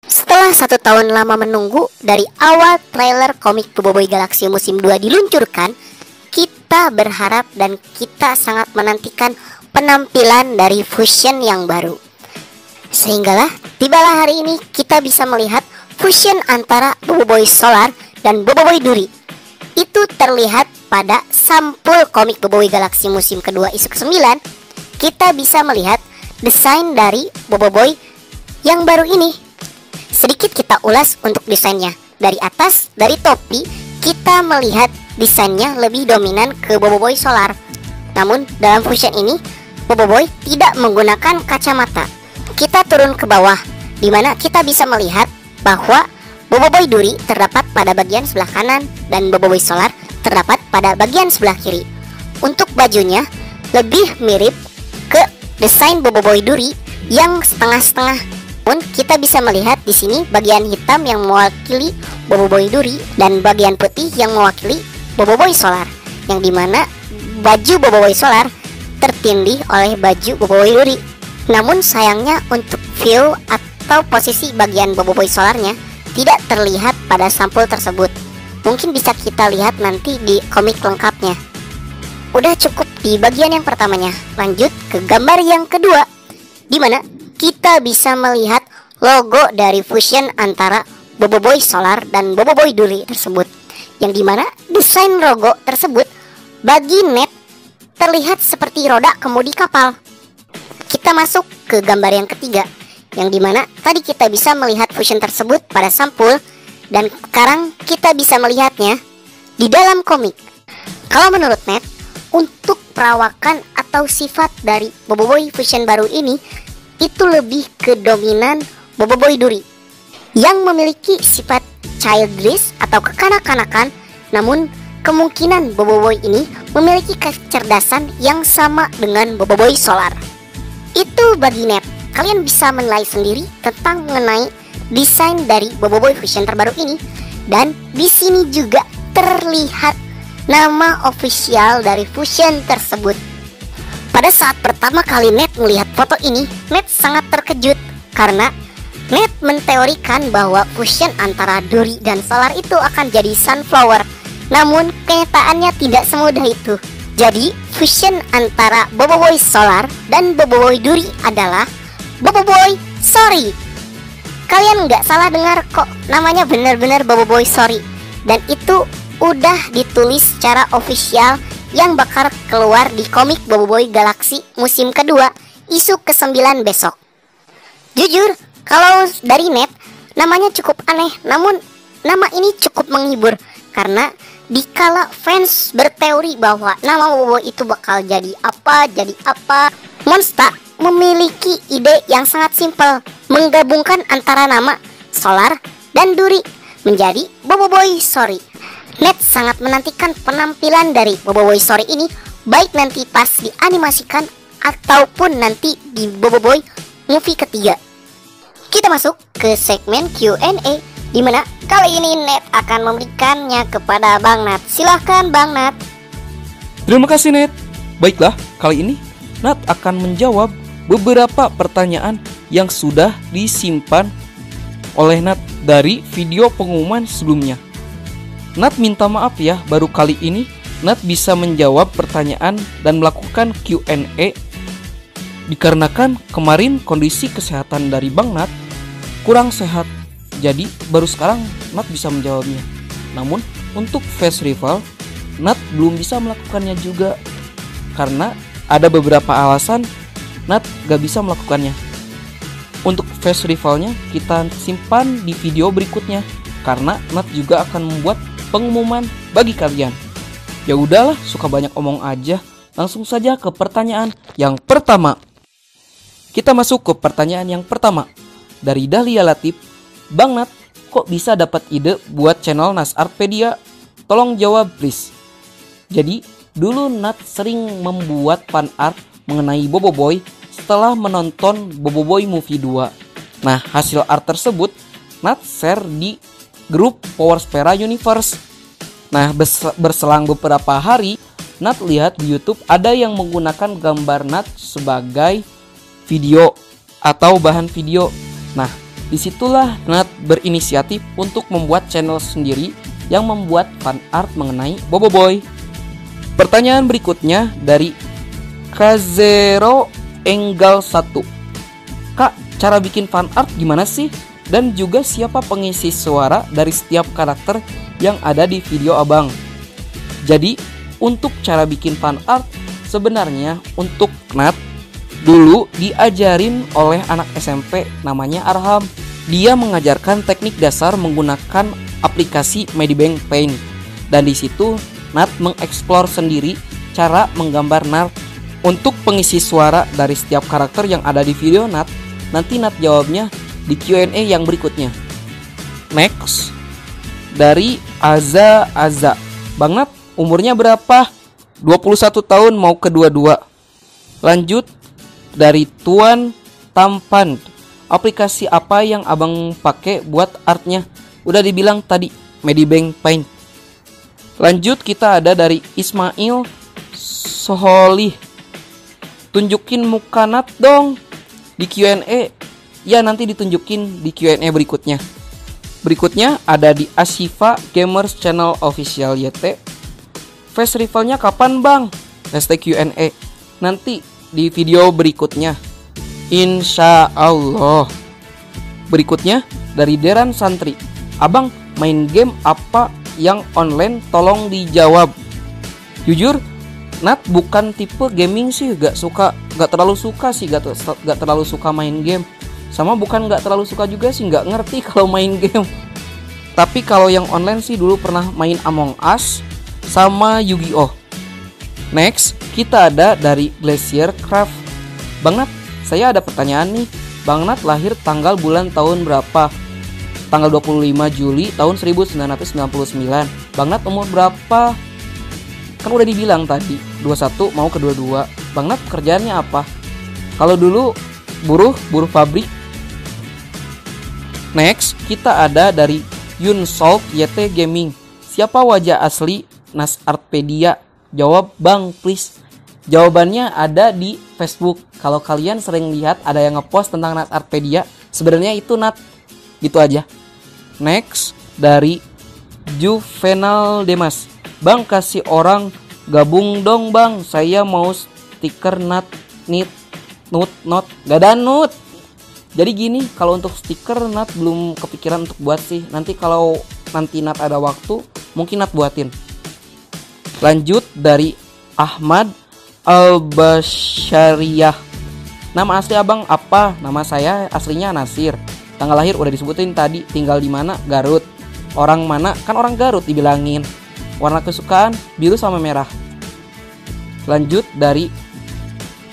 Setelah 1 tahun lama menunggu, dari awal trailer komik Boboiboy Galaxy musim 2 diluncurkan, kita berharap dan kita sangat menantikan penampilan dari fusion yang baru. Sehinggalah tibalah hari ini kita bisa melihat fusion antara Boboiboy Solar dan Boboiboy Duri. Itu terlihat pada sampul komik Boboiboy Galaxy musim kedua isu ke-9. Kita bisa melihat desain dari Boboiboy yang baru ini. Sedikit kita ulas untuk desainnya. Dari atas, dari topi, kita melihat desainnya lebih dominan ke Boboiboy Solar. Namun dalam fusion ini, Boboiboy tidak menggunakan kacamata. Kita turun ke bawah, di mana kita bisa melihat bahwa Boboiboy Duri terdapat pada bagian sebelah kanan dan Boboiboy Solar terdapat pada bagian sebelah kiri. Untuk bajunya lebih mirip ke desain Boboiboy Duri yang setengah-setengah. Pun kita bisa melihat di sini bagian hitam yang mewakili Boboiboy Duri dan bagian putih yang mewakili Boboiboy Solar, yang dimana baju Boboiboy Solar tertindih oleh baju Boboiboy Duri. Namun sayangnya untuk view atau posisi bagian Boboiboy Solarnya tidak terlihat pada sampul tersebut. Mungkin bisa kita lihat nanti di komik lengkapnya. Udah cukup di bagian yang pertamanya. Lanjut ke gambar yang kedua, di mana kita bisa melihat logo dari fusion antara Boboiboy Solar dan Boboiboy Duri tersebut, yang dimana desain logo tersebut bagi Net terlihat seperti roda kemudi kapal. Kita masuk ke gambar yang ketiga, yang dimana tadi kita bisa melihat fusion tersebut pada sampul, dan sekarang kita bisa melihatnya di dalam komik. Kalau menurut Net, untuk perawakan atau sifat dari Boboiboy fusion baru ini itu lebih ke dominan Boboiboy Duri yang memiliki sifat childish atau kekanak-kanakan. Namun kemungkinan Boboiboy ini memiliki kecerdasan yang sama dengan Boboiboy Solar. Itu bagi Net. Kalian bisa menilai sendiri tentang mengenai desain dari Boboiboy fusion terbaru ini. Dan di sini juga terlihat nama official dari fusion tersebut. Pada saat pertama kali Net melihat foto ini, Net sangat terkejut karena Net menteorikan bahwa fusion antara Duri dan Solar itu akan jadi Sunflower. Namun kenyataannya tidak semudah itu. Jadi fusion antara Boboiboy Solar dan Boboiboy Duri adalah Boboiboy Sorry. Kalian nggak salah dengar kok, namanya benar-benar Boboiboy Sorry. Dan itu udah ditulis secara official yang bakal keluar di komik Boboiboy Galaxy musim kedua isu ke-9 besok. Jujur, kalau dari Net, namanya cukup aneh, namun nama ini cukup menghibur karena dikala fans berteori bahwa nama Boboiboy itu bakal jadi apa, Monsta memiliki ide yang sangat simpel, menggabungkan antara nama Solar dan Duri menjadi Boboiboy Sorry. Net sangat menantikan penampilan dari Boboiboy Sorry ini, baik nanti pas dianimasikan ataupun nanti di Boboiboy movie ketiga. Kita masuk ke segmen Q&A, di mana kali ini Net akan memberikannya kepada Bang Nat. Silahkan Bang Nat. Terima kasih Net. Baiklah, kali ini Nat akan menjawab beberapa pertanyaan yang sudah disimpan oleh Nat dari video pengumuman sebelumnya. Nat minta maaf ya, baru kali ini Nat bisa menjawab pertanyaan dan melakukan Q&A dikarenakan kemarin kondisi kesehatan dari Bang Nat kurang sehat. Jadi baru sekarang Nat bisa menjawabnya. Namun untuk face reveal Nat belum bisa melakukannya juga karena ada beberapa alasan Nat gak bisa melakukannya. Untuk face revealnya kita simpan di video berikutnya karena Nat juga akan membuat pengumuman bagi kalian. Ya udahlah, suka banyak omong aja. Langsung saja ke pertanyaan yang pertama. Kita masuk ke pertanyaan yang pertama dari Dahlia Latif. Bang Nat, kok bisa dapat ide buat channel Nasarpedia? Tolong jawab please. Jadi dulu Nat sering membuat fan art mengenai Boboiboy setelah menonton Boboiboy movie 2. Nah, hasil art tersebut Nat share di grup Powerspera Universe. Nah, berselang beberapa hari, Nat lihat di YouTube ada yang menggunakan gambar Nat sebagai video atau bahan video. Nah, Disitulah Nat berinisiatif untuk membuat channel sendiri yang membuat fan art mengenai Boboiboy. Pertanyaan berikutnya dari Kazero Enggal 1. Kak, cara bikin fan art gimana sih? Dan juga siapa pengisi suara dari setiap karakter yang ada di video abang? Jadi, untuk cara bikin fan art, sebenarnya untuk Nat dulu diajarin oleh anak SMP namanya Arham. Dia mengajarkan teknik dasar menggunakan aplikasi Medibank Paint. Dan di situ Nat mengeksplor sendiri cara menggambar Nat. Untuk pengisi suara dari setiap karakter yang ada di video Nat, nanti Nat jawabnya di Q&A yang berikutnya. Next, dari Aza. Bang Nat, umurnya berapa? 21 tahun mau ke 22. Lanjut dari Tuan Tampan. Aplikasi apa yang abang pakai buat artnya? Udah dibilang tadi, Medibank Paint. Lanjut kita ada dari Ismail Soholih. Tunjukin muka Nat dong di Q&A. Ya, nanti ditunjukin di Q&A berikutnya. Berikutnya ada di Asifa Gamers Channel Official YT. Face reveal-nya kapan bang? Hashtag Q&A. Nanti di video berikutnya, insya Allah. Berikutnya dari Deran Santri. Abang main game apa yang online? Tolong dijawab. Jujur, Nat bukan tipe gaming sih, gak terlalu suka main game. Sama bukan gak terlalu suka juga sih, gak ngerti kalau main game. Tapi kalau yang online sih dulu pernah main Among Us sama Yu-Gi-Oh. Next, kita ada dari Glacier Craft. Bang Nat, saya ada pertanyaan nih. Bang Nat lahir tanggal bulan tahun berapa? Tanggal 25 Juli tahun 1999. Bang Nat umur berapa? Kan udah dibilang tadi, 21 mau ke 22. Bang Nat kerjaannya apa? Kalau dulu buruh pabrik. Next, kita ada dari Yunsolve YT Gaming. Siapa wajah asli Nas Artpedia? Jawab bang please. Jawabannya ada di Facebook. Kalau kalian sering lihat ada yang ngepost tentang Nat Artpedia, sebenarnya itu Nat. Gitu aja. Next, dari Juvenal Demas. Bang kasih orang gabung dong bang. Saya mau stiker Nat Nut. Gak ada Nut. Jadi gini, kalau untuk stiker Nat belum kepikiran untuk buat sih. Nanti kalau nanti Nat ada waktu, mungkin Nat buatin. Lanjut dari Ahmad Al-Basyariyah. Nama asli abang apa? Nama saya aslinya Nasir. Tanggal lahir udah disebutin tadi. Tinggal di mana? Garut. Orang mana? Kan orang Garut dibilangin. Warna kesukaan biru sama merah. Lanjut dari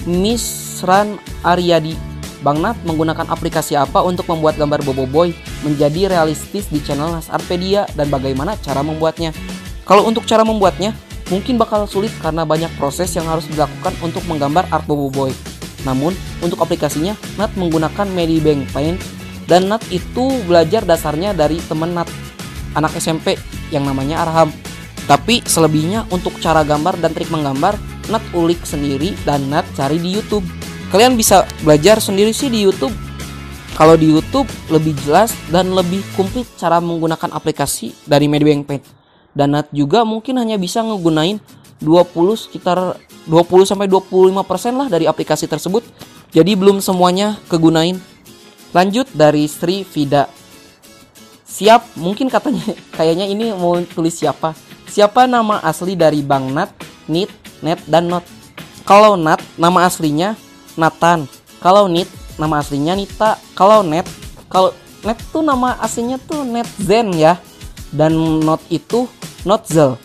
Misran Aryadi. Bang Nat menggunakan aplikasi apa untuk membuat gambar Boboiboy menjadi realistis di channel Nas Artpedia dan bagaimana cara membuatnya? Kalau untuk cara membuatnya mungkin bakal sulit karena banyak proses yang harus dilakukan untuk menggambar art Boboiboy. Namun untuk aplikasinya Nat menggunakan Medibank Paint dan Nat itu belajar dasarnya dari temen Nat, anak SMP yang namanya Arham. Tapi selebihnya untuk cara gambar dan trik menggambar Nat ulik sendiri dan Nat cari di YouTube. Kalian bisa belajar sendiri sih di YouTube. Kalau di YouTube lebih jelas dan lebih komplit cara menggunakan aplikasi dari Medibank Paint. Dan Nat juga mungkin hanya bisa ngegunain sekitar 20-25% lah dari aplikasi tersebut. Jadi belum semuanya kegunain. Lanjut dari Sri Vida. Siap, mungkin kayaknya ini mau tulis siapa. Siapa nama asli dari Bang Nat, Nit, Net, dan Not? Kalau Nat nama aslinya Nathan. Kalau Nit nama aslinya Nita. Kalau Net tuh nama aslinya tuh Netzen ya. Dan Not itu Notzel.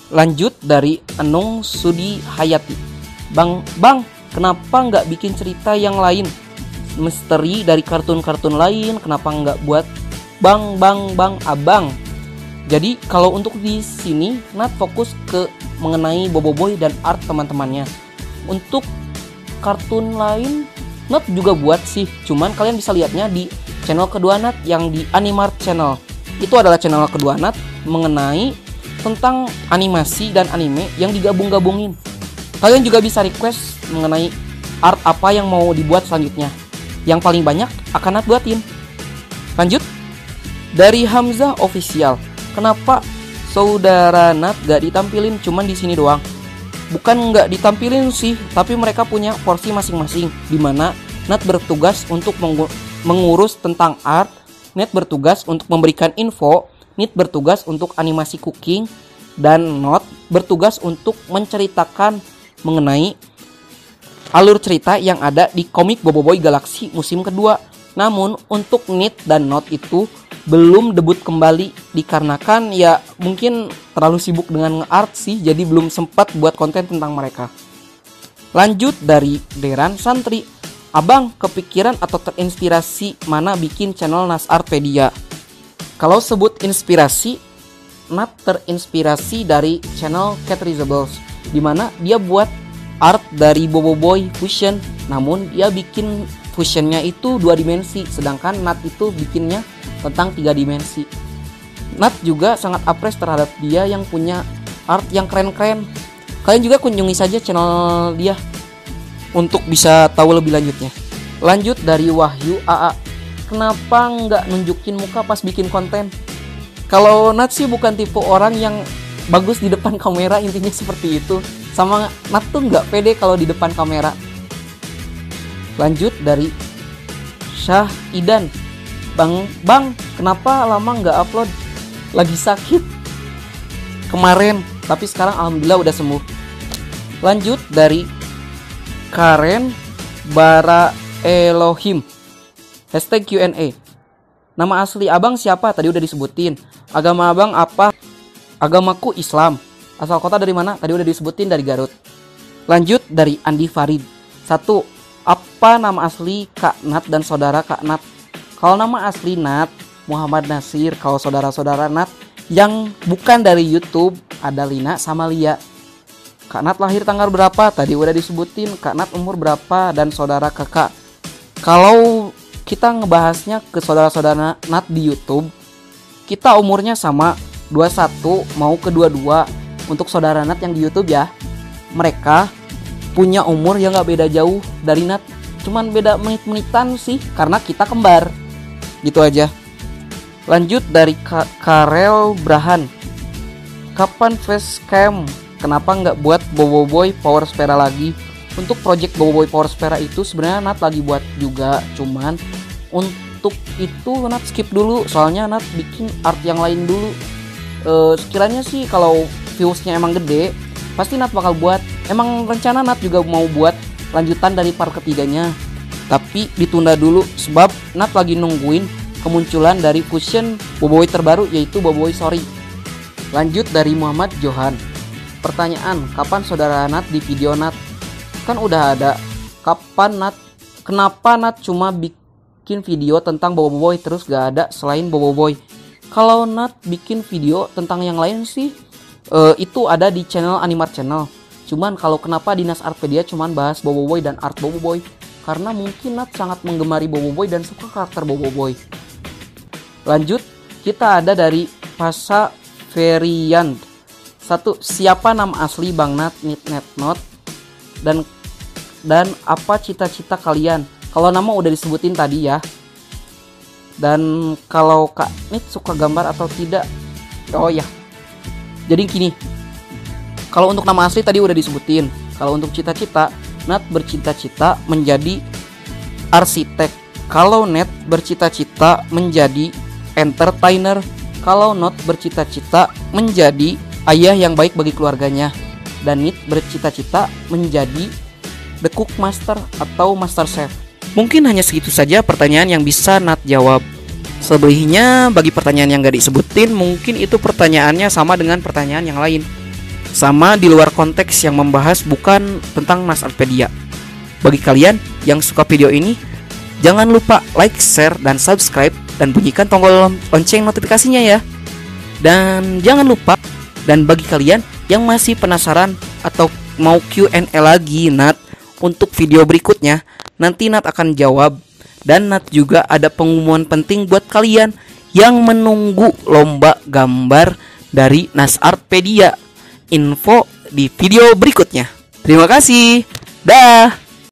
Lanjut dari Enung Sudi Hayati. Bang, kenapa nggak bikin cerita yang lain? Misteri dari kartun-kartun lain, kenapa nggak buat Bang, Abang? Jadi kalau untuk di sini Nat fokus ke mengenai Boboiboy dan art teman-temannya. Untuk kartun lain Nat juga buat sih, cuman kalian bisa lihatnya di channel kedua Nat yang di Animart Channel. Itu adalah channel kedua Nat mengenai tentang animasi dan anime yang digabung-gabungin. Kalian juga bisa request mengenai art apa yang mau dibuat selanjutnya. yang paling banyak akan Nat buatin. Lanjut dari Hamzah Official. Kenapa saudara Nat gak ditampilin cuman di sini doang? Bukan gak ditampilin sih, tapi mereka punya porsi masing-masing, dimana Nat bertugas untuk mengurus tentang art, Nat bertugas untuk memberikan info, Nat bertugas untuk animasi cooking, dan Not bertugas untuk menceritakan mengenai alur cerita yang ada di komik Boboiboy Galaxy musim kedua. Namun untuk Nit dan Not itu belum debut kembali dikarenakan ya mungkin terlalu sibuk dengan nge-art sih, jadi belum sempat buat konten tentang mereka. Lanjut dari Deran Santri. Abang kepikiran atau terinspirasi mana bikin channel Nasartpedia? Kalau sebut inspirasi, Nat terinspirasi dari channel Cat Reasables, dimana dia buat art dari Boboiboy Fusion, namun dia bikin fusionnya itu 2 dimensi, sedangkan Nat itu bikinnya tentang 3 dimensi. Nat juga sangat apres terhadap dia yang punya art yang keren-keren. Kalian juga kunjungi saja channel dia untuk bisa tahu lebih lanjutnya. Lanjut dari Wahyu AA. Kenapa nggak nunjukin muka pas bikin konten? Kalau Nat sih bukan tipe orang yang bagus di depan kamera, intinya seperti itu. Sama Nat tuh nggak pede kalau di depan kamera. Lanjut dari Syah Idan. Bang, kenapa lama nggak upload? Lagi sakit kemarin, tapi sekarang alhamdulillah udah sembuh. Lanjut dari Karen Bara Elohim. Hashtag Q&A. Nama asli abang siapa? Tadi udah disebutin. Agama abang apa? Agamaku Islam. Asal kota dari mana? Tadi udah disebutin, dari Garut. Lanjut dari Andi Farid. 1. Apa nama asli Kak Nat dan saudara Kak Nat? Kalau nama asli Nat, Muhammad Nasir. Kalau saudara-saudara Nat yang bukan dari YouTube, ada Lina sama Lia. Kak Nat lahir tanggal berapa? Tadi udah disebutin. Kak Nat umur berapa? Dan saudara kakak. Kalau kita ngebahasnya ke saudara-saudara Nat di YouTube, kita umurnya sama, 21 mau ke 22. Untuk saudara Nat yang di YouTube ya, mereka punya umur yang gak beda jauh dari Nat, cuman beda menit-menitan sih, karena kita kembar. Gitu aja. Lanjut dari Karel Brahan. Kapan facecam? Kenapa nggak buat Boboiboy Power Spera lagi? Untuk project Boboiboy Power Spera itu sebenarnya Nat lagi buat juga, cuman untuk itu Nat skip dulu, soalnya Nat bikin art yang lain dulu. Sekiranya sih kalau viewsnya emang gede, pasti Nat bakal buat. Emang rencana Nat juga mau buat lanjutan dari part ketiganya, tapi ditunda dulu sebab Nat lagi nungguin kemunculan dari fusion Boboiboy terbaru, yaitu Boboiboy Sorry. Lanjut dari Muhammad Johan. Pertanyaan, kapan saudara Nat di video Nat? Kan udah ada. Kapan Nat? Kenapa Nat cuma bikin video tentang Boboiboy terus gak ada selain Boboiboy? Kalau Nat bikin video tentang yang lain sih, itu ada di channel Animart Channel. Cuman kalau kenapa di Nasartpedia cuman bahas Boboiboy dan art Boboiboy? Karena mungkin Nat sangat menggemari Boboiboy dan suka karakter Boboiboy. Lanjut, kita ada dari Pasa Ferian. 1. Siapa nama asli Bang Nat, Nit, Net, Not? Dan apa cita-cita kalian? Kalau nama udah disebutin tadi ya. Dan kalau Kak Nit suka gambar atau tidak? Oh ya. Jadi gini. Kalau untuk nama asli tadi udah disebutin. Kalau untuk cita-cita, Nat bercita-cita menjadi arsitek. Kalau Net bercita-cita menjadi entertainer. Kalau Not bercita-cita menjadi ayah yang baik bagi keluarganya. Dan Nit bercita-cita menjadi the cook master atau master chef. Mungkin hanya segitu saja pertanyaan yang bisa Nat jawab. Selebihnya bagi pertanyaan yang gak disebutin, mungkin itu pertanyaannya sama dengan pertanyaan yang lain, sama di luar konteks yang membahas bukan tentang Nasartpedia. Bagi kalian yang suka video ini, jangan lupa like, share, dan subscribe, dan bunyikan tombol lonceng notifikasinya ya. Dan jangan lupa, dan bagi kalian yang masih penasaran atau mau Q&A lagi Nat untuk video berikutnya, nanti Nat akan jawab. Dan Nat juga ada pengumuman penting buat kalian yang menunggu lomba gambar dari Nasartpedia. Info di video berikutnya. Terima kasih. Dah.